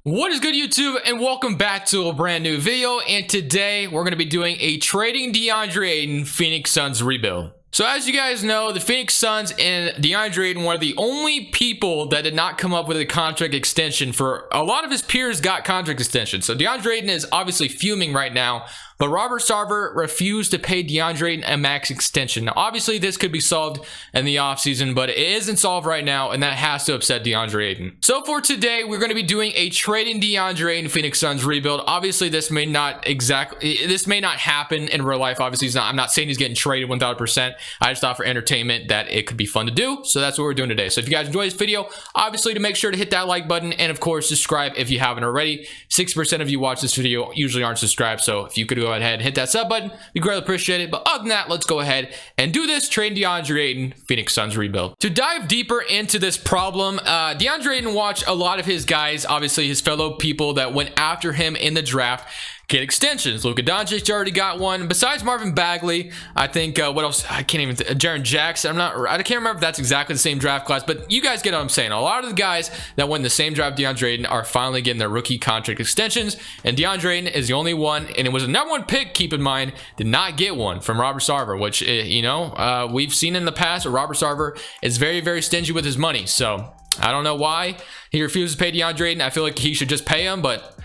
What is good, YouTube, and welcome back to a brand new video. And today we're going to be doing a trading Deandre Ayton Phoenix Suns rebuild. So as you guys know, the Phoenix Suns and Deandre Ayton were the only people that did not come up with a contract extension. For a lot of his peers got contract extensions. So Deandre Ayton is obviously fuming right now, but Robert Sarver refused to pay Deandre Ayton a max extension. Now, obviously, this could be solved in the offseason, but it isn't solved right now, and that has to upset Deandre Ayton. So for today, we're going to be doing a trading Deandre Ayton Phoenix Suns rebuild. Obviously, this may not happen in real life. Obviously, I'm not saying he's getting traded 1000%. I just thought for entertainment that it could be fun to do. So that's what we're doing today. So if you guys enjoy this video, obviously to make sure to hit that like button, and of course, subscribe if you haven't already. 6% of you watch this video usually aren't subscribed, so if you could go ahead and hit that sub button, we greatly appreciate it. But other than that, let's go ahead and do this trade Deandre Ayton Phoenix Suns rebuild. To dive deeper into this problem, Deandre Ayton watched a lot of his guys, obviously his fellow people that went after him in the draft, get extensions. Luka Doncic already got one. Besides Marvin Bagley, I think what else? I can't even. Jaren Jackson. I can't remember if that's exactly the same draft class, but you guys get what I'm saying. A lot of the guys that went the same draft, Deandre Ayton, are finally getting their rookie contract extensions, and Deandre Ayton is the only one, and it was a #1 pick. Keep in mind, did not get one from Robert Sarver, which we've seen in the past. Where Robert Sarver is very, very stingy with his money. So I don't know why he refuses to pay Deandre Ayton. I feel like he should just pay him, but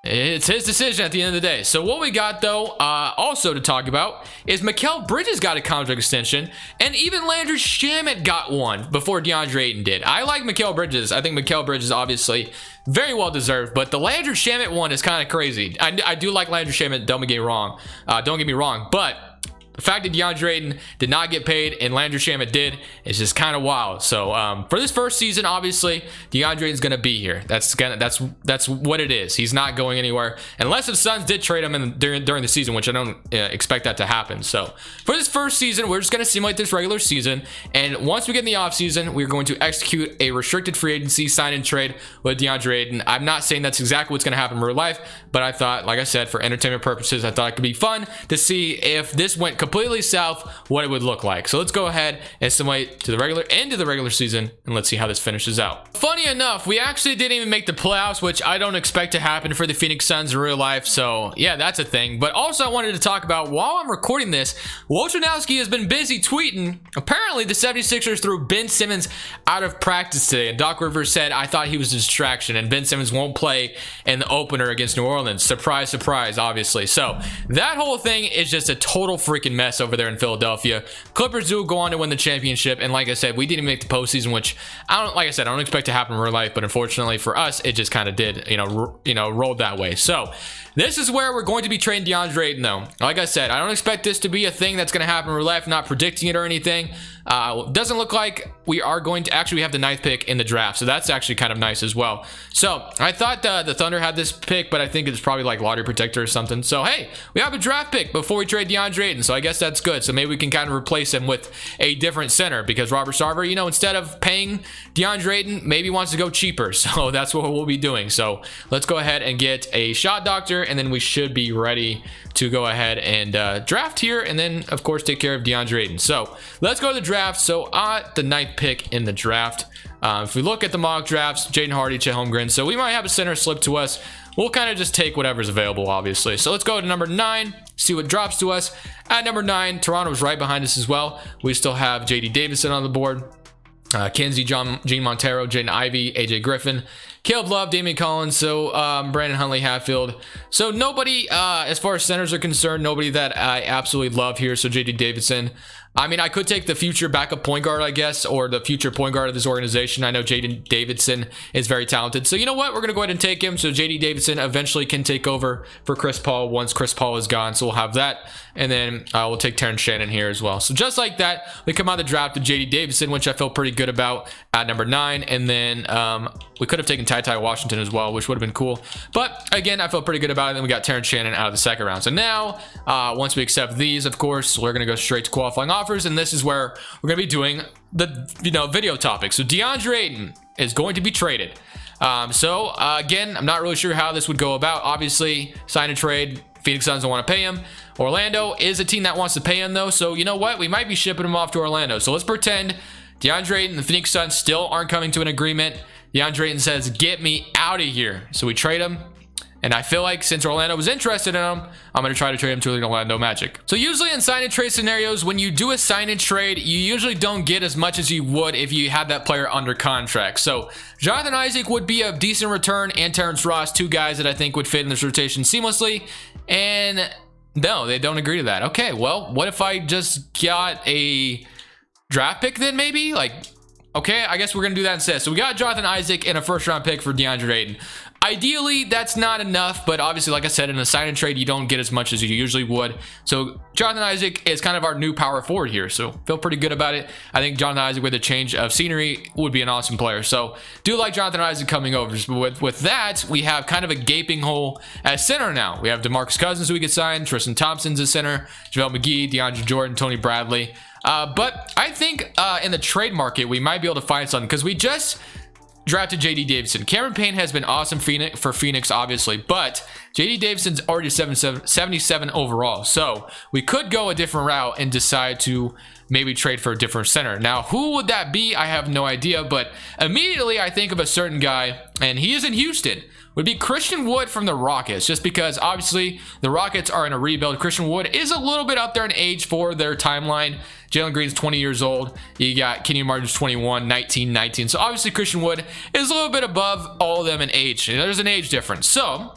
it's his decision at the end of the day. So what we got, though, also to talk about is Mikal Bridges got a contract extension, and even Landry Shamet got one before Deandre Ayton did. I like Mikal Bridges. I think Mikal Bridges obviously very well deserved, but the Landry Shamet one is kind of crazy. I do like Landry Shamet. Don't get me wrong, but the fact that Deandre Ayton did not get paid and Landry Shamet did is just kind of wild. So for this first season, obviously Deandre Ayton's gonna be here. That's what it is. He's not going anywhere unless the Suns did trade him during the season, which I don't expect that to happen. So for this first season, we're just gonna simulate this regular season, and once we get in the offseason, we're going to execute a restricted free agency sign and trade with Deandre Ayton. I'm not saying that's exactly what's gonna happen in real life, but I thought, like I said, for entertainment purposes, I thought it could be fun to see if this went completely south, what it would look like. So let's go ahead and simulate to the regular season, and let's see how this finishes out. Funny enough, we actually didn't even make the playoffs, which I don't expect to happen for the Phoenix Suns in real life. So yeah, that's a thing. But also I wanted to talk about, while I'm recording this, Wojnarowski has been busy tweeting. Apparently the 76ers threw Ben Simmons out of practice today, and Doc Rivers said, I thought he was a distraction, and Ben Simmons won't play in the opener against New Orleans. Surprise, surprise, obviously. So that whole thing is just a total freaking mess over there in Philadelphia. Clippers do go on to win the championship, and like I said, we didn't make the postseason, which I don't expect to happen in real life, but unfortunately for us, it just kind of did, rolled that way. So this is where we're going to be trading Deandre Ayton, though. Like I said, I don't expect this to be a thing that's going to happen in real life. Not predicting it or anything. Doesn't look like we are going to actually have the 9th pick in the draft, so that's actually kind of nice as well. So I thought the Thunder had this pick, but I think it's probably like lottery protector or something. So hey, we have a draft pick before we trade Deandre Ayton, so I guess that's good. So maybe we can kind of replace him with a different center, because Robert Sarver, instead of paying Deandre Ayton, maybe wants to go cheaper. So that's what we'll be doing. So let's go ahead and get a shot doctor, and then we should be ready to go ahead and draft here, and then of course take care of Deandre Ayton. So let's go to the draft. So at the 9th pick in the draft, if we look at the mock drafts, Jaden Hardy, Chet Holmgren, so we might have a center slip to us. We'll kind of just take whatever's available, obviously. So let's go to number 9, see what drops to us. At number 9, Toronto's right behind us as well. We still have JD Davison on the board, Kenzie, Gene Montero, Jaden Ivey, AJ Griffin, Caleb Love, Damian Collins, so Brandon Huntley, Hatfield. So nobody, as far as centers are concerned, nobody that I absolutely love here. So JD Davison. I mean, I could take the future backup point guard, I guess, or the future point guard of this organization. I know Jaden Davidson is very talented. So you know what? We're going to go ahead and take him. So JD Davidson eventually can take over for Chris Paul once Chris Paul is gone. So we'll have that. And then we'll take Terrence Shannon here as well. So just like that, we come out of the draft with JD Davidson, which I felt pretty good about at number 9. And then we could have taken Ty Washington as well, which would have been cool. But again, I felt pretty good about it. And then we got Terrence Shannon out of the 2nd round. So now, once we accept these, of course, we're going to go straight to qualifying offers. And this is where we're going to be doing the video topic. So Deandre Ayton is going to be traded. Again, I'm not really sure how this would go about. Obviously, sign and trade. Phoenix Suns don't want to pay him. Orlando is a team that wants to pay him, though. So you know what? We might be shipping him off to Orlando. So let's pretend Deandre Ayton and the Phoenix Suns still aren't coming to an agreement. DeAndre Ayton says, get me out of here. So we trade him. And I feel like since Orlando was interested in him, I'm going to try to trade him to the Orlando Magic. So usually in sign and trade scenarios, when you do a sign and trade, you usually don't get as much as you would if you had that player under contract. So Jonathan Isaac would be a decent return, and Terrence Ross, two guys that I think would fit in this rotation seamlessly. And no, they don't agree to that. Okay, well, what if I just got a draft pick then maybe? Like, okay, I guess we're going to do that instead. So we got Jonathan Isaac and a first round pick for DeAndre Ayton. Ideally, that's not enough, but obviously, like I said, in a sign and trade, you don't get as much as you usually would. So Jonathan Isaac is kind of our new power forward here, so feel pretty good about it. I think Jonathan Isaac with a change of scenery would be an awesome player. So do like Jonathan Isaac coming over. But with that, we have kind of a gaping hole at center now. We have DeMarcus Cousins who we could sign, Tristan Thompson's at center, JaVale McGee, DeAndre Jordan, Tony Bradley. But I think in the trade market, we might be able to find something because we just drafted JD Davison. Cameron Payne has been awesome for Phoenix, obviously, but JD Davison's already 77 overall. So we could go a different route and decide to maybe trade for a different center. Now, who would that be? I have no idea, but immediately I think of a certain guy, and he is in Houston. Would be Christian Wood from the Rockets, just because obviously the Rockets are in a rebuild. Christian Wood is a little bit up there in age for their timeline. Jalen Green's 20 years old. You got Kenyon Martin's 21, 19, 19. So obviously Christian Wood is a little bit above all of them in age. There's an age difference. So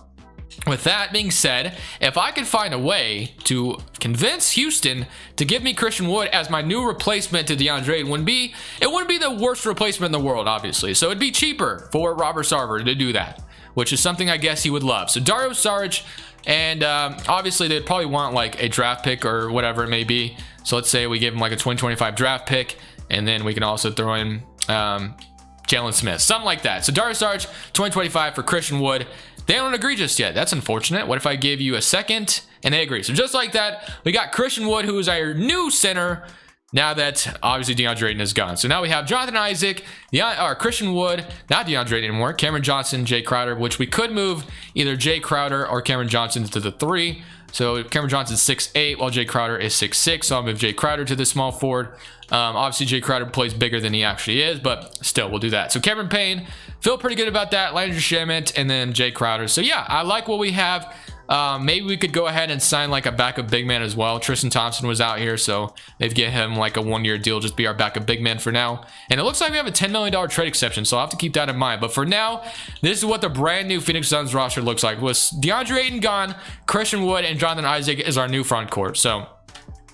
with that being said, if I could find a way to convince Houston to give me Christian Wood as my new replacement to DeAndre, it wouldn't be the worst replacement in the world, obviously. So it'd be cheaper for Robert Sarver to do that, which is something I guess he would love. So Dario Saric, and obviously they'd probably want like a draft pick or whatever it may be. So let's say we give him like a 2025 draft pick, and then we can also throw in Jalen Smith, something like that. So Dario Saric, 2025 for Christian Wood. They don't agree just yet. That's unfortunate. What if I give you a second and they agree? So just like that, we got Christian Wood, who is our new center, now that obviously DeAndre Ayton is gone. So now we have Jonathan Isaac, Christian Wood, not DeAndre Ayton anymore, Cameron Johnson, Jay Crowder, which we could move either Jay Crowder or Cameron Johnson to the 3. So Cameron Johnson's 6'8", while Jay Crowder is 6'6". So I'll move Jay Crowder to the small forward. Obviously, Jay Crowder plays bigger than he actually is, but still, we'll do that. So Cameron Payne, feel pretty good about that. Landry Shamet, and then Jay Crowder. So yeah, I like what we have. Maybe we could go ahead and sign like a backup big man as well. Tristan Thompson was out here, so they'd get him like a 1-year deal, just be our backup big man for now. And it looks like we have a $10 million trade exception, so I'll have to keep that in mind. But for now, this is what the brand new Phoenix Suns roster looks like. With DeAndre Ayton gone, Christian Wood and Jonathan Isaac is our new front court. So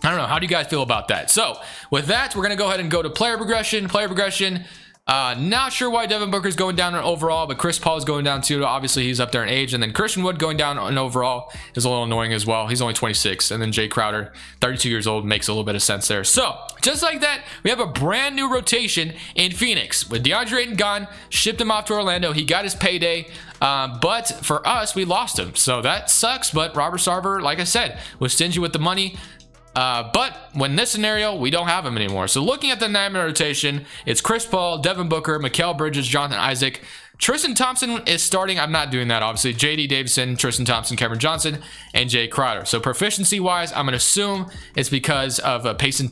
I don't know. How do you guys feel about that? So with that, we're going to go ahead and go to player progression. Not sure why Devin Booker's going down in overall, but Chris Paul is going down too. Obviously, he's up there in age. And then Christian Wood going down in overall is a little annoying as well. He's only 26. And then Jay Crowder, 32 years old, makes a little bit of sense there. So just like that, we have a brand new rotation in Phoenix. With DeAndre Ayton gone, shipped him off to Orlando. He got his payday. But for us, we lost him. So that sucks. But Robert Sarver, like I said, was stingy with the money. But when this scenario, we don't have him anymore. So looking at the 9-man rotation, it's Chris Paul, Devin Booker, Mikal Bridges, Jonathan Isaac. Tristan Thompson is starting. I'm not doing that, obviously. JD Davison, Tristan Thompson, Cameron Johnson, and Jay Crowder. So proficiency-wise, I'm going to assume it's because of a pace and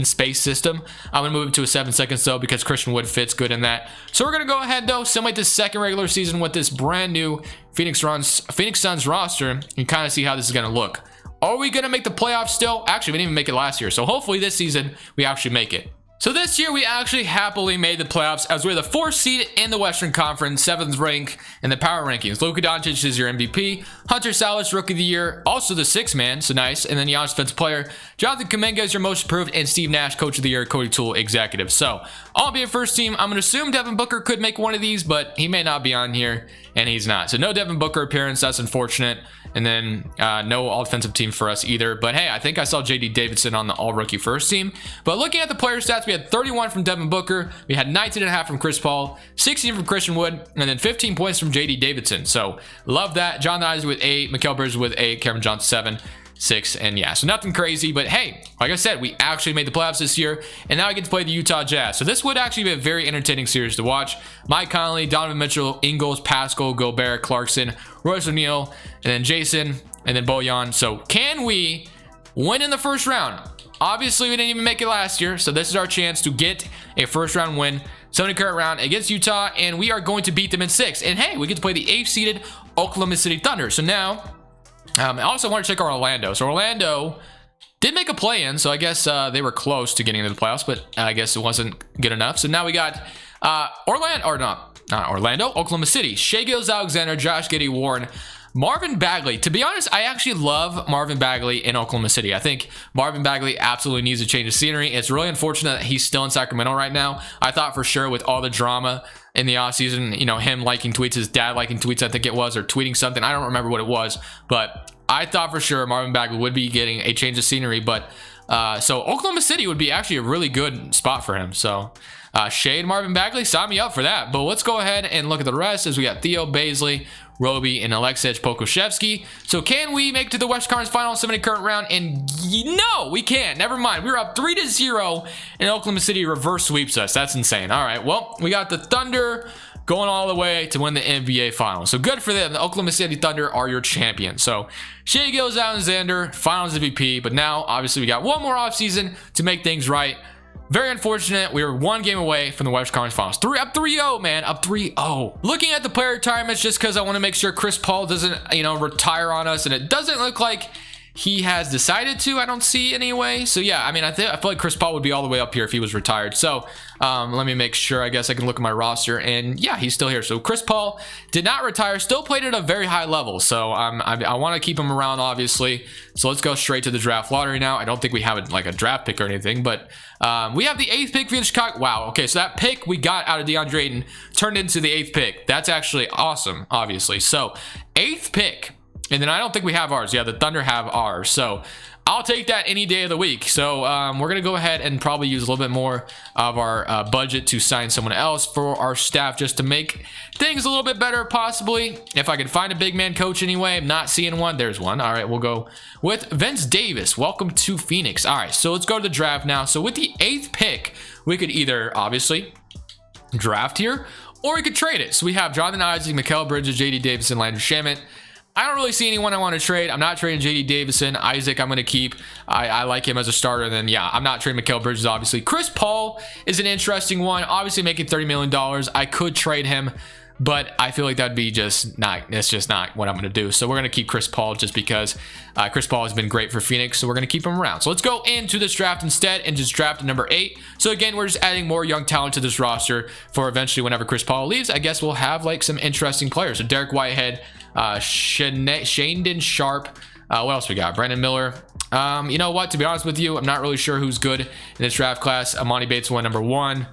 space system. I'm going to move it to a 7 seconds, though, because Christian Wood fits good in that. So we're going to go ahead, though, simulate the second regular season with this brand new Phoenix Suns roster and kind of see how this is going to look. Are we going to make the playoffs still? Actually, we didn't even make it last year. So hopefully this season we actually make it. So this year we actually happily made the playoffs as we're the 4th seed in the Western Conference, 7th rank in the power rankings. Luka Doncic is your MVP. Hunter Salas, Rookie of the Year, also the 6th man, so nice. And then Giannis Defensive Player. Jonathan Kuminga is your most improved, and Steve Nash, Coach of the Year, Cody Toole, Executive. So I'll be a first team. I'm going to assume Devin Booker could make one of these, but he may not be on here, and he's not. So no Devin Booker appearance. That's unfortunate. And then no all-defensive team for us either. But hey, I think I saw JD Davison on the all-rookie first team. But looking at the player stats, we had 31 from Devin Booker. We had 19.5 from Chris Paul, 16 from Christian Wood, and then 15 points from JD Davison. So love that. Jonathan Isaac with 8, Mikal Bridges with 8, Cameron Johnson 7, 6, and yeah, so nothing crazy. But hey, like I said, we actually made the playoffs this year, and now I get to play the Utah Jazz. So this would actually be a very entertaining series to watch. Mike Conley, Donovan Mitchell, Ingles, Pascal, Gobert, Clarkson, Royce O'Neal, and then Jason, and then Bojan. So can we win in the first round? Obviously, we didn't even make it last year, so this is our chance to get a first round win. 70 current round against Utah, and we are going to beat them in 6. And hey, we get to play the 8th seeded Oklahoma City Thunder. So now, I also want to check Orlando. So Orlando did make a play-in, so I guess they were close to getting into the playoffs, but I guess it wasn't good enough. So now we got not Orlando, Oklahoma City, Shai Gilgeous-Alexander, Josh Giddey, Warren, Marvin Bagley. To be honest, I actually love Marvin Bagley in Oklahoma City. I think Marvin Bagley absolutely needs a change of scenery. It's really unfortunate that he's still in Sacramento right now. I thought for sure with all the drama in the offseason, you know, him liking tweets, his dad liking tweets, I think it was, or tweeting something. I don't remember what it was, but I thought for sure Marvin Bagley would be getting a change of scenery. But so Oklahoma City would be actually a really good spot for him. So Shai and Marvin Bagley, sign me up for that. But let's go ahead and look at the rest as we got Theo Baisley, Roby, and Aleksej Pokusevski. So can we make it to the West Conference Finals 70 current round? And no, we can't. Never mind. We were up 3-0 and Oklahoma City reverse sweeps us. That's insane. All right, well, we got the Thunder going all the way to win the NBA Finals. So good for them. The Oklahoma City Thunder are your champions. So Shai Gilgeous-Alexander, Finals MVP. But now, obviously, we got one more offseason to make things right. Very unfortunate. We were one game away from the West Conference Finals. Up 3-0, man. Up 3-0. Looking at the player retirements just because I want to make sure Chris Paul doesn't, you know, retire on us. And it doesn't look like he has decided to. I don't see anyway. So, yeah, I mean, I feel like Chris Paul would be all the way up here if he was retired. So, let me make sure. I guess I can look at my roster. And, yeah, he's still here. So, Chris Paul did not retire. Still played at a very high level. So, I want to keep him around, obviously. So, let's go straight to the draft lottery now. I don't think we have a draft pick or anything. But we have the 8th pick for the Chicago. Wow. Okay, so that pick we got out of Deandre Ayton turned into the 8th pick. That's actually awesome, obviously. So, 8th pick. And then I don't think we have ours. Yeah, the Thunder have ours. So I'll take that any day of the week. So we're going to go ahead and probably use a little bit more of our budget to sign someone else for our staff just to make things a little bit better, possibly. If I can find a big man coach anyway. I'm not seeing one. There's one. All right, we'll go with Vince Davis. Welcome to Phoenix. All right, so let's go to the draft now. So with the 8th pick, we could either, obviously, draft here, or we could trade it. So we have Jonathan Isaac, Mikal Bridges, J.D. Davison, Landry Shamet. I don't really see anyone I want to trade. I'm not trading J.D. Davison. Isaac, I'm going to keep. I like him as a starter. And then, yeah, I'm not trading Mikal Bridges, obviously. Chris Paul is an interesting one. Obviously making $30 million. I could trade him, but I feel like that'd be just not, it's just not what I'm going to do. So we're going to keep Chris Paul just because Chris Paul has been great for Phoenix. So we're going to keep him around. So let's go into this draft instead and just draft number 8. So again, we're just adding more young talent to this roster for eventually whenever Chris Paul leaves, I guess we'll have like some interesting players. So Derek Whitehead, Shandon Sharp, what else we got? Brandon Miller. You know what, to be honest with you, I'm not really sure who's good in this draft class. Amani Bates went number 1.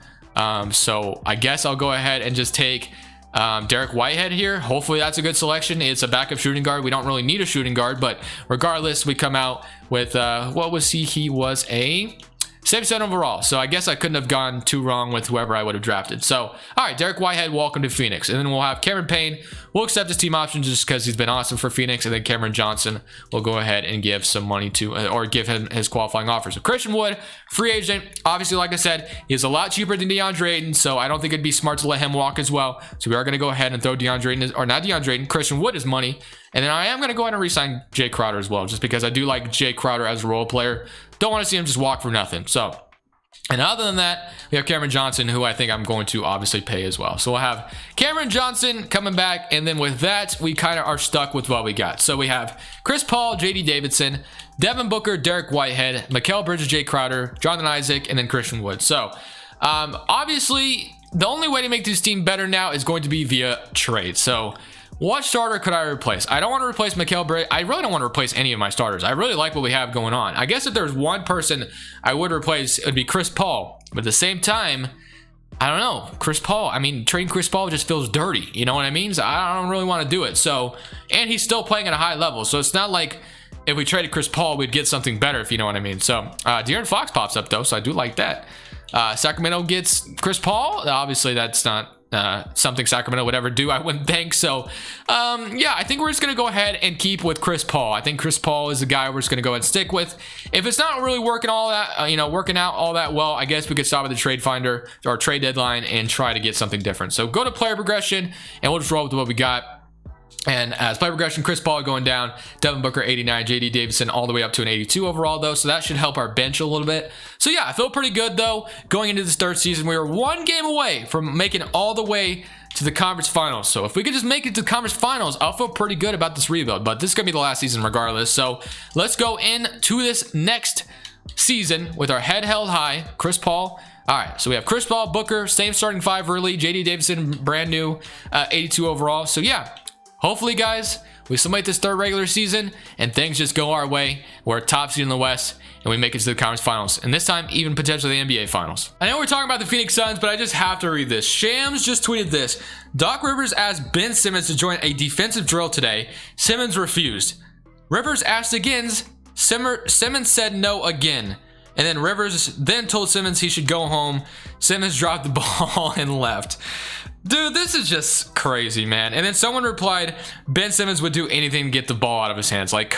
So I guess I'll go ahead and just take Derek Whitehead here. Hopefully that's a good selection. It's a backup shooting guard. We don't really need a shooting guard, but regardless, we come out with what was he? He was a 77 overall. So I guess I couldn't have gone too wrong with whoever I would have drafted. So, all right, Derek Whitehead, welcome to Phoenix. And then we'll have Cameron Payne. We'll accept his team option just because he's been awesome for Phoenix. And then Cameron Johnson will go ahead and give some money to, or give him his qualifying offer. So Christian Wood, free agent. Obviously, like I said, he's a lot cheaper than Deandre Ayton. So I don't think it'd be smart to let him walk as well. So we are going to go ahead and throw Deandre Ayton, or not Deandre Ayton, Christian Wood his money. And then I am going to go ahead and re-sign Jay Crowder as well, just because I do like Jay Crowder as a role player. Don't want to see him just walk for nothing. So, and other than that, we have Cameron Johnson, who I think I'm going to obviously pay as well. So we'll have Cameron Johnson coming back. And then with that, we kind of are stuck with what we got. So we have Chris Paul, J.D. Davidson, Devin Booker, Derek Whitehead, Mikal Bridges, Jay Crowder, Jonathan Isaac, and then Christian Wood. So obviously, the only way to make this team better now is going to be via trade. So what starter could I replace? I don't want to replace Mikal Bridges. I really don't want to replace any of my starters. I really like what we have going on. I guess if there's one person I would replace, it would be Chris Paul. But at the same time, I don't know. Chris Paul, I mean, trading Chris Paul just feels dirty. You know what I mean? So I don't really want to do it. So, and he's still playing at a high level. So it's not like if we traded Chris Paul, we'd get something better, if you know what I mean. So De'Aaron Fox pops up, though. So I do like that. Sacramento gets Chris Paul. Obviously, that's not something Sacramento would ever do, I wouldn't think. So yeah, I think we're just gonna go ahead and keep with Chris Paul. I think Chris Paul is the guy we're just gonna go ahead and stick with. If it's not really working all that working out all that well, I guess we could stop at the trade finder or trade deadline and try to get something different. So go to player progression and we'll just roll with what we got. And as play progression, Chris Paul going down, Devin Booker 89, JD Davison all the way up to an 82 overall though, so that should help our bench a little bit. So yeah, I feel pretty good though going into this third season. We were one game away from making it all the way to the conference finals. So if we could just make it to the conference finals, I'll feel pretty good about this rebuild. But this is gonna be the last season regardless. So let's go into this next season with our head held high. Chris Paul. All right, so we have Chris Paul, Booker, same starting five early, JD Davison brand new, 82 overall. So yeah, hopefully guys, we still make this third regular season and things just go our way. We're top seed in the West and we make it to the conference finals, and this time even potentially the NBA finals. I know we're talking about the Phoenix Suns, but I just have to read this. Shams just tweeted this: Doc Rivers asked Ben Simmons to join a defensive drill today. Simmons refused. Rivers asked again. Simmons said no again. And then Rivers then told Simmons he should go home. Simmons dropped the ball and left. Dude, this is just crazy, man. And then someone replied, Ben Simmons would do anything to get the ball out of his hands. Like,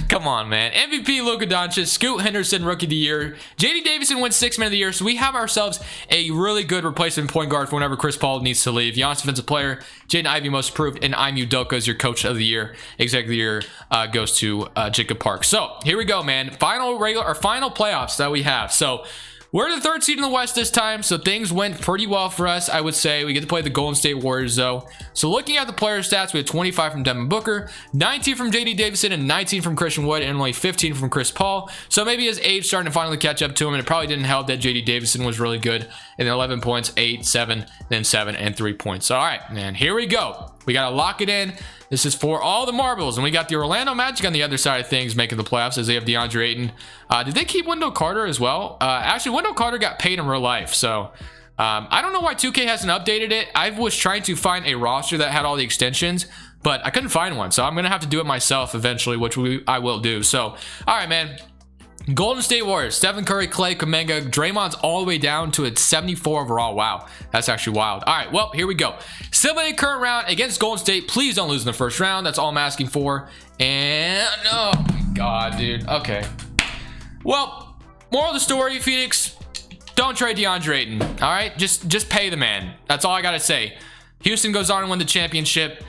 come on, man. MVP Luka Doncic, Scoot Henderson Rookie of the Year, JD Davison wins 6th Man of the Year. So we have ourselves a really good replacement point guard for whenever Chris Paul needs to leave. Giannis Defensive Player, Jaden Ivey Most Improved, and Ime Udoka is your Coach of the Year. Executive of the Year goes to Jacob Park. So here we go, man. Final playoffs that we have. So we're the third seed in the West this time, so things went pretty well for us, I would say. We get to play the Golden State Warriors, though. So looking at the player stats, we have 25 from Devin Booker, 19 from JD Davison, and 19 from Christian Wood, and only 15 from Chris Paul. So maybe his age starting to finally catch up to him, and it probably didn't help that JD Davison was really good. And 11 points, 8, 7, then 7, and 3 points. So, all right, man, here we go. We got to lock it in. This is for all the marbles. And we got the Orlando Magic on the other side of things making the playoffs as they have Deandre Ayton. Did they keep Wendell Carter as well? Actually, Wendell Carter got paid in real life. So I don't know why 2K hasn't updated it. I was trying to find a roster that had all the extensions, but I couldn't find one. So I'm going to have to do it myself eventually, which I will do. So, all right, man. Golden State Warriors, Stephen Curry, Klay, Kuminga, Draymond's all the way down to a 74 overall. Wow, that's actually wild. All right, well, here we go. Still in current round against Golden State. Please don't lose in the first round. That's all I'm asking for. And, oh my God, dude. Okay. Well, moral of the story, Phoenix, don't trade Deandre Ayton. All right, just pay the man. That's all I got to say. Houston goes on and win the championship.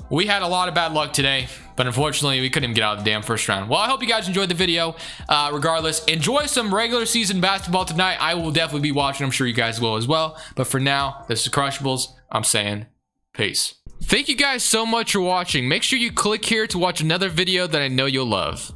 We had a lot of bad luck today, but unfortunately, we couldn't even get out of the damn first round. Well, I hope you guys enjoyed the video. Regardless, enjoy some regular season basketball tonight. I will definitely be watching. I'm sure you guys will as well. But for now, this is Crushables. I'm saying peace. Thank you guys so much for watching. Make sure you click here to watch another video that I know you'll love.